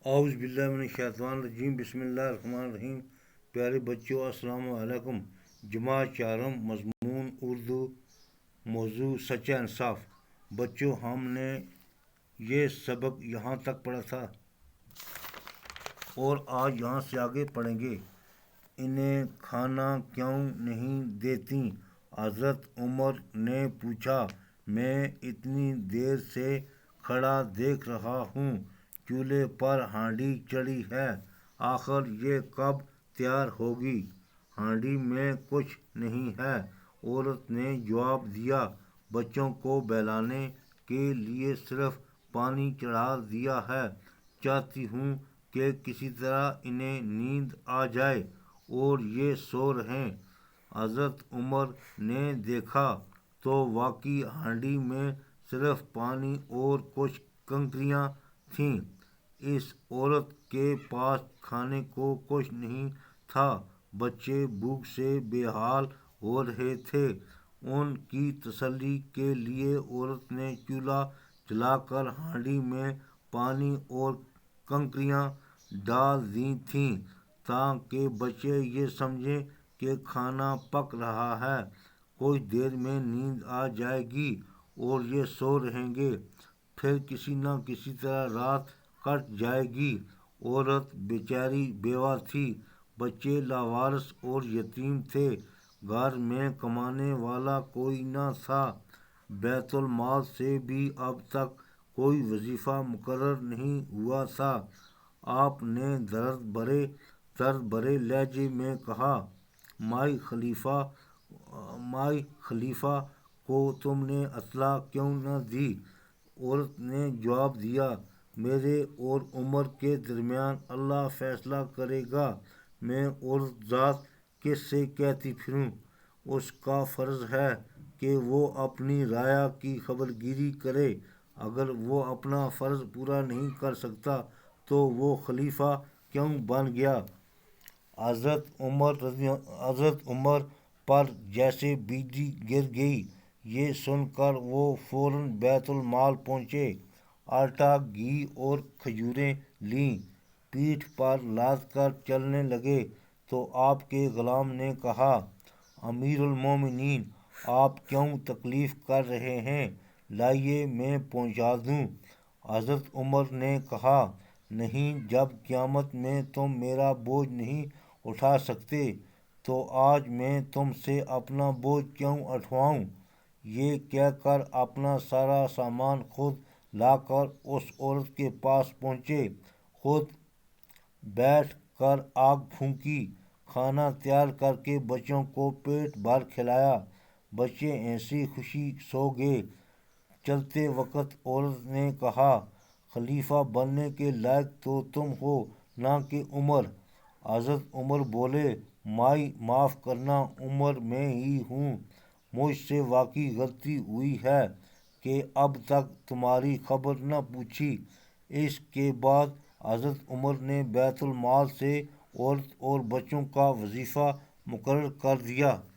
اعوذ باللہ من الشیطان الرجیم، بسم اللہ الرحمن الرحیم۔ پیارے بچوں، السلام علیکم۔ جماعت چہارم، مضمون اردو، موضوع سچا انصاف۔ بچوں، ہم نے یہ سبق یہاں تک پڑھا تھا اور آج یہاں سے آگے پڑھیں گے۔ انہیں کھانا کیوں نہیں دیتی؟ حضرت عمر نے پوچھا۔ میں اتنی دیر سے کھڑا دیکھ رہا ہوں، چولہے پر ہانڈی چڑھی ہے، آخر یہ کب تیار ہوگی؟ ہانڈی میں کچھ نہیں ہے، عورت نے جواب دیا۔ بچوں کو بہلانے کے لیے صرف پانی چڑھا دیا ہے، چاہتی ہوں کہ کسی طرح انہیں نیند آ جائے اور یہ سو رہیں۔ حضرت عمر نے دیکھا تو واقعی ہانڈی میں صرف پانی اور کچھ کنکریاں تھیں۔ اس عورت کے پاس کھانے کو کچھ نہیں تھا۔ بچے بھوک سے بے حال ہو رہے تھے۔ ان کی تسلی کے لیے عورت نے چولہا جلا کر ہانڈی میں پانی اور کنکریاں ڈال دی تھیں تاکہ بچے یہ سمجھیں کہ کھانا پک رہا ہے، کچھ دیر میں نیند آ جائے گی اور یہ سو رہیں گے، پھر کسی نہ کسی طرح رات کٹ جائے گی۔ عورت بیچاری بیوہ تھی، بچے لاوارث اور یتیم تھے، گھر میں کمانے والا کوئی نہ تھا، بیت المال سے بھی اب تک کوئی وظیفہ مقرر نہیں ہوا تھا۔ آپ نے درد بھرے لہجے میں کہا، مائی خلیفہ کو تم نے اطلاع کیوں نہ دی؟ عورت نے جواب دیا، میرے اور عمر کے درمیان اللہ فیصلہ کرے گا، میں عورت ذات کس سے کہتی پھروں؟ اس کا فرض ہے کہ وہ اپنی رعایا کی خبرگیری کرے، اگر وہ اپنا فرض پورا نہیں کر سکتا تو وہ خلیفہ کیوں بن گیا؟ حضرت عمر پر جیسے بجلی گر گئی۔ یہ سن کر وہ فوراً بیت المال پہنچے، آٹا، گھی اور کھجوریں لیں، پیٹھ پر لاد کر چلنے لگے تو آپ کے غلام نے کہا، امیر المومنین، آپ کیوں تکلیف کر رہے ہیں؟ لائیے میں پہنچا دوں۔ حضرت عمر نے کہا، نہیں، جب قیامت میں تم میرا بوجھ نہیں اٹھا سکتے تو آج میں تم سے اپنا بوجھ کیوں اٹھواؤں؟ یہ کہہ کر اپنا سارا سامان خود لا کر اس عورت کے پاس پہنچے، خود بیٹھ کر آگ پھونکی، کھانا تیار کر کے بچوں کو پیٹ بھر کھلایا۔ بچے ہنسی خوشی سو گئے۔ چلتے وقت عورت نے کہا، خلیفہ بننے کے لائق تو تم ہو، نہ کہ عمر۔ حضرت عمر بولے، مائی معاف کرنا، عمر میں ہی ہوں، مجھ سے واقعی غلطی ہوئی ہے کہ اب تک تمہاری خبر نہ پوچھی۔ اس کے بعد حضرت عمر نے بیت المال سے عورت اور بچوں کا وظیفہ مقرر کر دیا۔